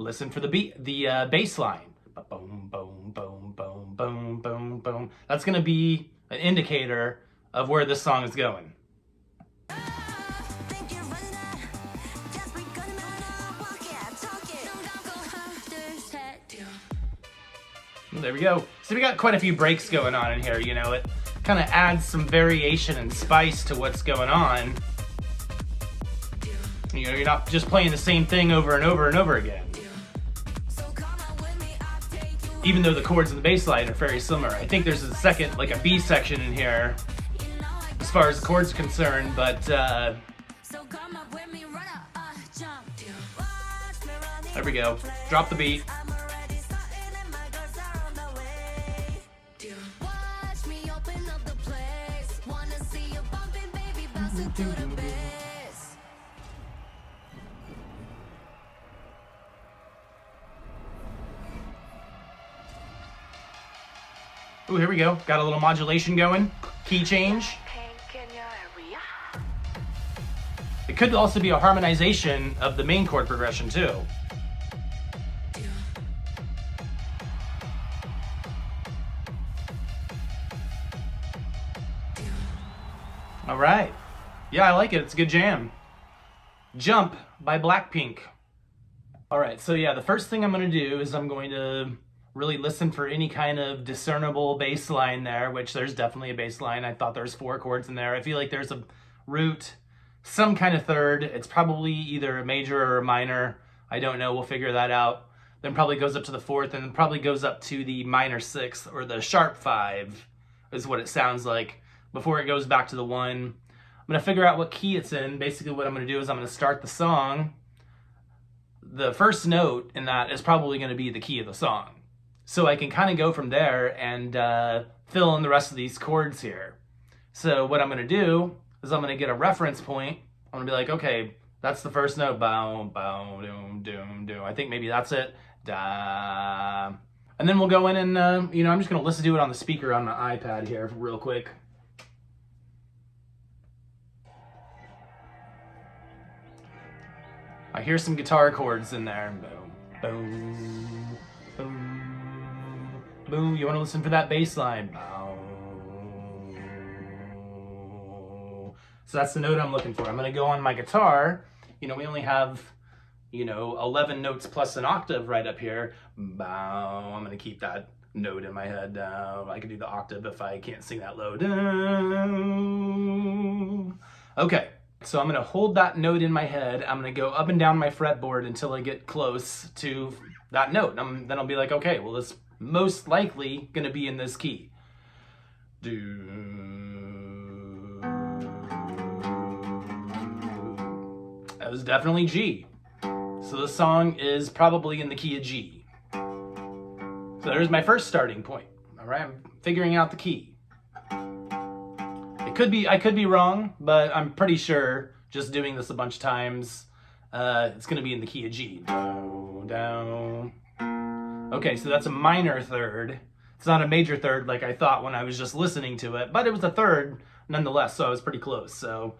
listen for the beat, the bass line. Boom, boom, boom, boom, boom, boom, boom. That's gonna be an indicator of where this song is going. There we go. So we got quite a few breaks going on in here, you know, it kind of adds some variation and spice to what's going on. You know, you're not just playing the same thing over and over and over again. Even though the chords and the bass line are very similar. I think there's a second, like a B section in here, as far as the chords are concerned, but there we go. Drop the beat. Ooh, here we go. Got a little modulation going. Key change. It could also be a harmonization of the main chord progression too. All right. Yeah, I like it. It's a good jam. Jump by BLACKPINK. All right, so yeah, the first thing I'm going to do is I'm going to really listen for any kind of discernible bass line there, which there's definitely a bass line. I thought there's 4 chords in there. I feel like there's a root, some kind of third. It's probably either a major or a minor. I don't know. We'll figure that out. Then probably goes up to the 4th and then probably goes up to the minor 6th or the sharp 5 is what it sounds like before it goes back to the 1. I'm going to figure out what key it's in. Basically what I'm going to do is I'm going to start the song. The first note in that is probably going to be the key of the song. So I can kind of go from there and fill in the rest of these chords here. So what I'm going to do is I'm going to get a reference point. I'm going to be like, okay, that's the first note. Bow, bow, doom, doom, doom. I think maybe that's it. Da. And then we'll go in and, you know, I'm just going to listen to it on the speaker on my iPad here real quick. I hear some guitar chords in there. Boom, boom, boom. Boom, you want to listen for that bass line. So that's the note I'm looking for. I'm going to go on my guitar. You know, we only have, you know, 11 notes plus an octave right up here. Bow. I'm going to keep that note in my head. I can do the octave if I can't sing that low. Okay, so I'm going to hold that note in my head. I'm going to go up and down my fretboard until I get close to that note. Then I'll be like, okay, well, this most likely going to be in this key. Do. That was definitely G. So the song is probably in the key of G. So there's my first starting point. All right, I'm figuring out the key. It could be, I could be wrong, but I'm pretty sure just doing this a bunch of times, it's going to be in the key of G. Down, down. Okay, so that's a minor third. It's not a major third like I thought when I was just listening to it, but it was a third nonetheless, so I was pretty close. So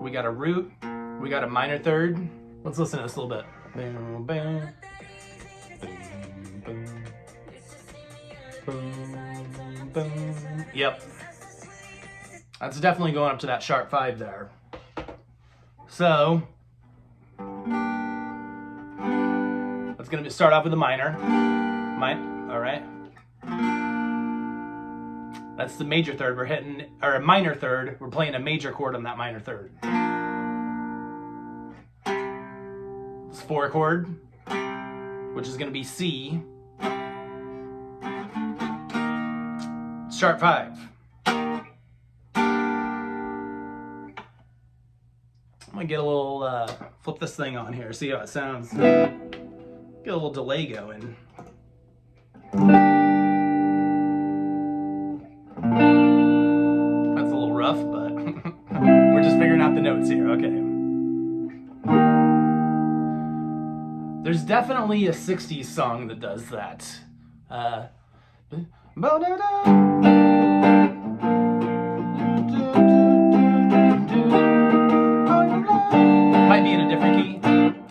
we got a root, we got a minor third. Let's listen to this a little bit. Boom, boom, boom, boom, boom, boom. Yep. That's definitely going up to that sharp 5 there. So it's going to start off with a minor. All right. That's the major third. We're hitting, or a minor third. We're playing a major chord on that minor third. It's 4 chord, which is going to be C. Sharp 5. I'm going to get a little, flip this thing on here, see how it sounds. Get a little delay going. That's a little rough, but we're just figuring out the notes here. Okay. There's definitely a 60s song that does that. Might be in a different key.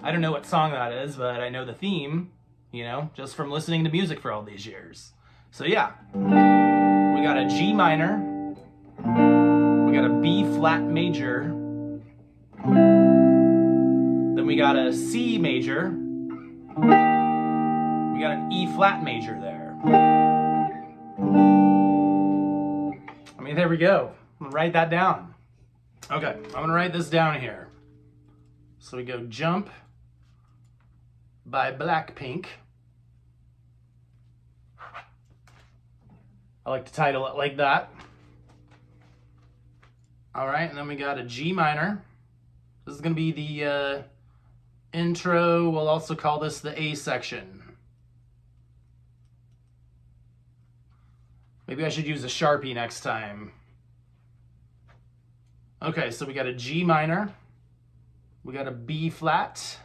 I don't know what song that is, but I know the theme, you know, just from listening to music for all these years. So yeah, we got a G minor, we got a B flat major, then we got a C major, we got an E flat major there. I mean, there we go. I'm gonna write that down. Okay, I'm gonna write this down here. So we go Jump by BLACKPINK. I like to title it like that. All right, and then we got a G minor. This is gonna be the intro. We'll also call this the A section. Maybe I should use a Sharpie next time. Okay, so we got a G minor, we got a B flat,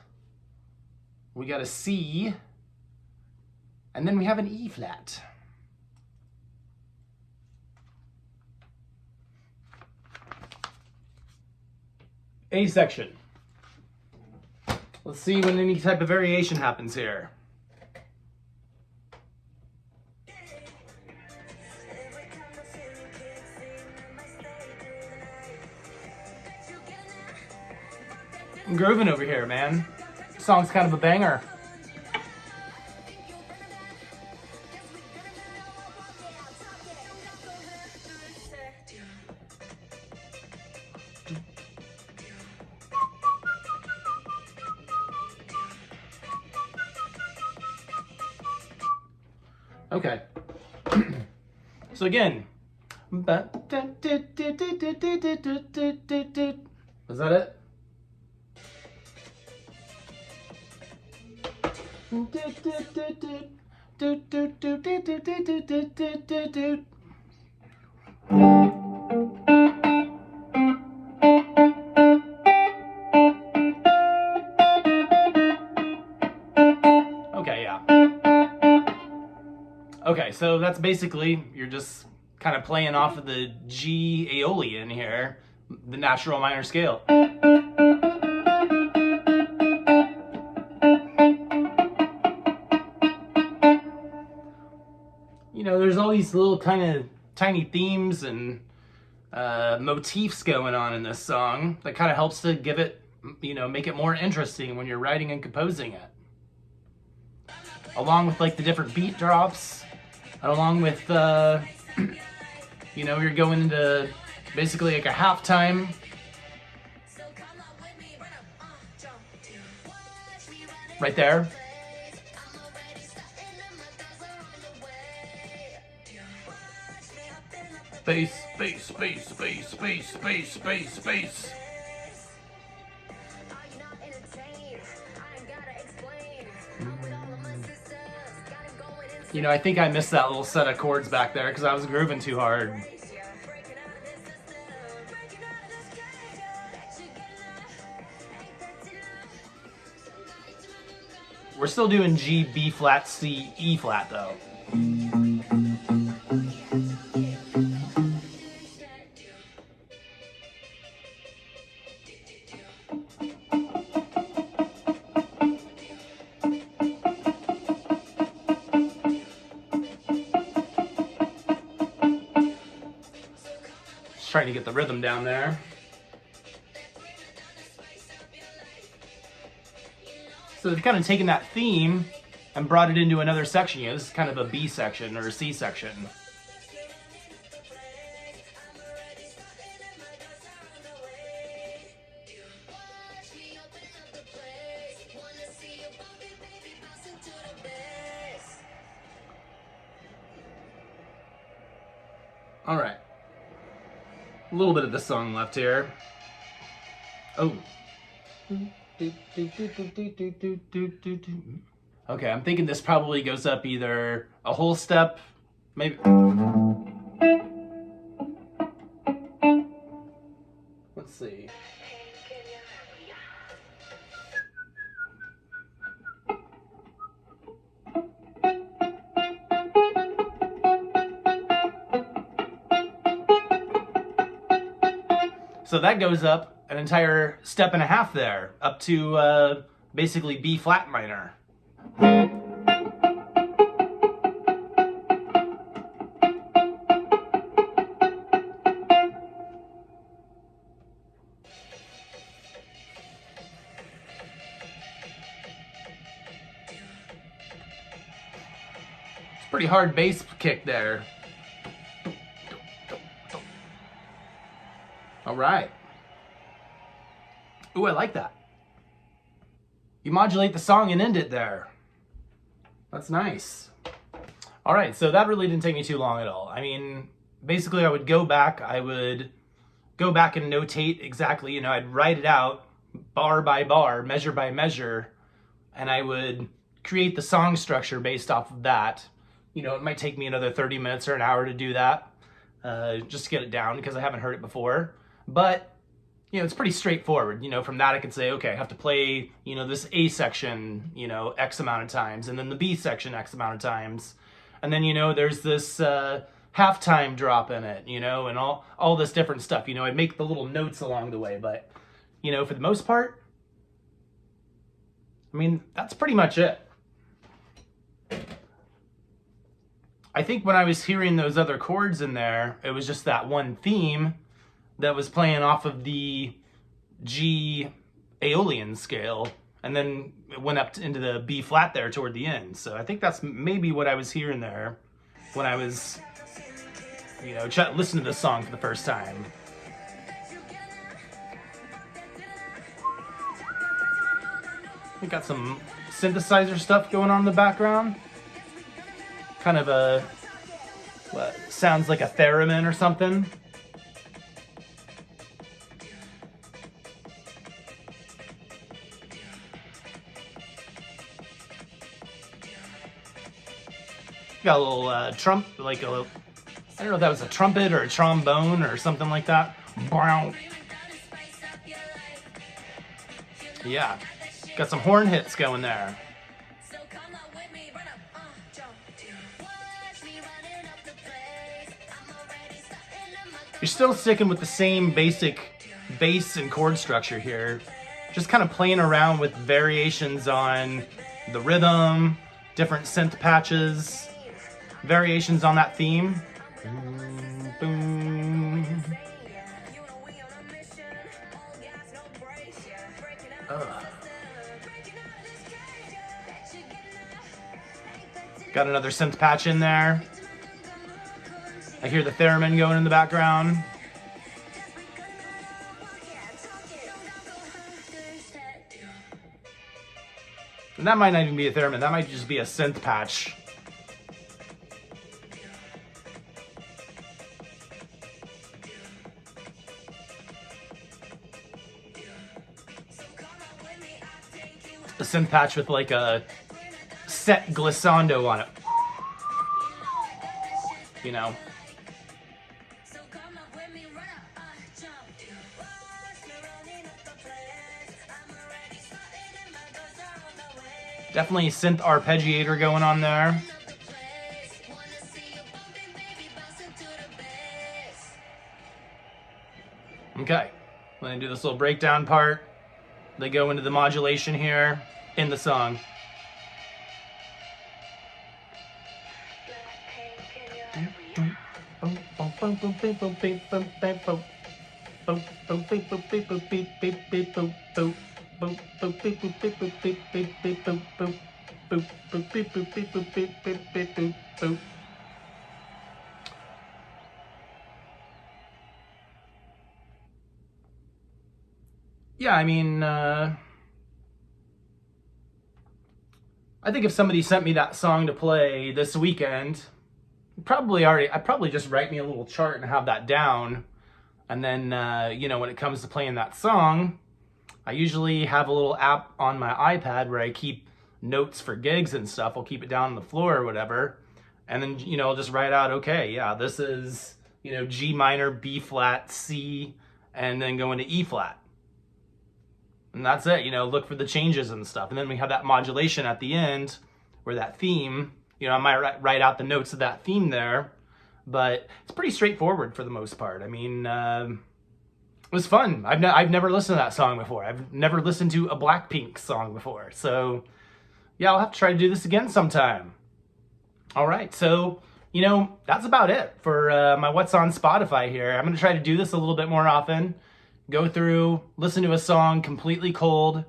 we got a C, and then we have an E flat. A section. Let's see when any type of variation happens here. I'm grooving over here, man. This song's kind of a banger. Okay. So again, was that it? Okay, yeah. Okay, so that's basically, you're just kind of playing off of the G Aeolian here, the natural minor scale. You know, there's all these little kind of tiny themes and motifs going on in this song that kind of helps to give it, you know, make it more interesting when you're writing and composing it. Along with like the different beat drops, and along with, you know, you're going into basically like a halftime. Right there. Space, space, space, space, space, space, space, space. You know, I think I missed that little set of chords back there because I was grooving too hard. We're still doing G, B flat, C, E flat though. Just trying to get the rhythm down there. So they've kind of taken that theme and brought it into another section. You know, this is kind of a B section or a C section. All right. A little bit of the song left here. Oh. Okay, I'm thinking this probably goes up either a whole step, maybe. Let's see. So that goes up an entire step and a half there, up to basically B flat minor. Pretty hard bass kick there. All right. Ooh, I like that. You modulate the song and end it there. That's nice. All right, so that really didn't take me too long at all. I mean, basically I would go back and notate exactly, you know, I'd write it out bar by bar, measure by measure, and I would create the song structure based off of that. You know, it might take me another 30 minutes or an hour to do that, just to get it down because I haven't heard it before. But, you know, it's pretty straightforward. You know, from that I can say, okay, I have to play, you know, this A section, you know, X amount of times, and then the B section X amount of times. And then, you know, there's this halftime drop in it, you know, and all this different stuff. You know, I'd make the little notes along the way, but, you know, for the most part, I mean, that's pretty much it. I think when I was hearing those other chords in there, it was just that one theme that was playing off of the G Aeolian scale, and then it went up into the B flat there toward the end. So I think that's maybe what I was hearing there when I was, you know, listening to this song for the first time. We got some synthesizer stuff going on in the background. Kind of a, what sounds like a theremin or something. Got a little I don't know if that was a trumpet or a trombone or something like that. Yeah, got some horn hits going there. You're still sticking with the same basic bass and chord structure here. Just kind of playing around with variations on the rhythm, different synth patches, variations on that theme. Boom, boom. Got another synth patch in there. I hear the theremin going in the background. And that might not even be a theremin, that might just be a synth patch. A synth patch with like a set glissando on it. You know? Definitely synth arpeggiator going on there. Okay, when I do this little breakdown part, they go into the modulation here in the song. Yeah, I mean, I think if somebody sent me that song to play this weekend, I'd probably just write me a little chart and have that down. And then, you know, when it comes to playing that song, I usually have a little app on my iPad where I keep notes for gigs and stuff. I'll keep it down on the floor or whatever. And then, you know, I'll just write out, okay, yeah, this is, you know, G minor, B flat, C, and then go into E flat. And that's it, you know, look for the changes and stuff. And then we have that modulation at the end where that theme, you know, I might write out the notes of that theme there, but it's pretty straightforward for the most part. I mean, It was fun. I've never listened to that song before. I've never listened to a BLACKPINK song before. So yeah, I'll have to try to do this again sometime. All right, so that's about it for my What's on Spotify here. I'm going to try to do this a little bit more often. Go through, listen to a song completely cold.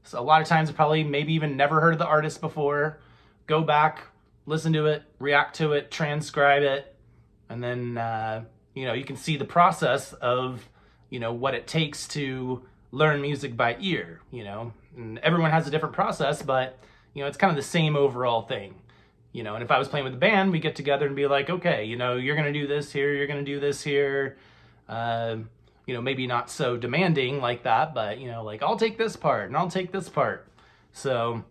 So a lot of times I probably maybe even never heard of the artist before. Go back, listen to it, react to it, transcribe it, and then you can see the process of what it takes to learn music by ear. And everyone has a different process, but it's kind of the same overall thing. And if I was playing with a band, we get together and be like, okay, you're going to do this here, you're going to do this here. Maybe not so demanding like that, but, like, I'll take this part and I'll take this part. So,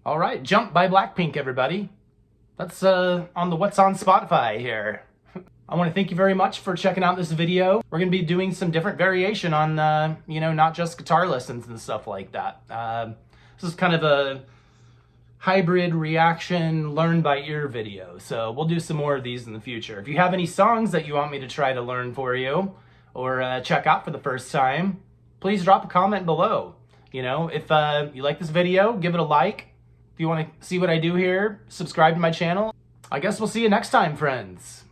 all right, Jump by BLACKPINK, everybody. That's on the What's on Spotify here. I want to thank you very much for checking out this video. We're going to be doing some different variation on, not just guitar lessons and stuff like that. This is kind of a hybrid reaction learn by ear video. So we'll do some more of these in the future. If you have any songs that you want me to try to learn for you or check out for the first time, please drop a comment below. If you like this video, give it a like. If you want to see what I do here, subscribe to my channel. I guess we'll see you next time, friends.